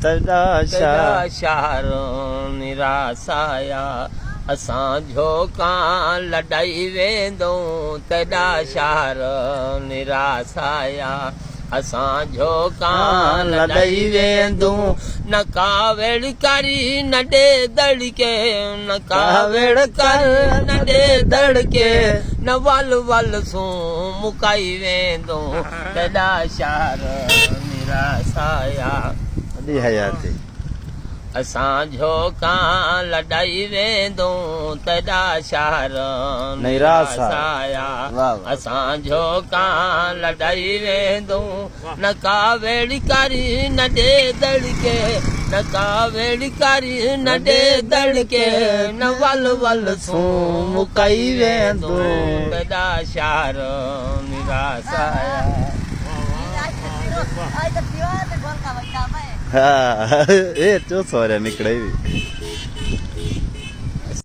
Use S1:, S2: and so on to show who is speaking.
S1: तॾा
S2: शहर निरासाया असां झोकां लॾाई वेंदो तॾा शहर निरासाया असां झोकां लॾाई वेंदो न कावेड़ करी न ॾे दड़के न कावेड़ कर न ॾे दड़के न वल वल सूं मुकाई वेंदो तॾा शहर निरासाया
S1: वॾी हयाती
S2: असां झोकां लॾाई वेंदो तॾा शहर निरासाया असां झोकां लॾाई वेंदो न कावेड़ करी न ॾे दड़के न कावेड़ करी न ॾे दड़के न वल वल सूं मुकाई वेंदो तॾा शहर निरासाया
S1: हा हे चो सोऱ्या निकड़े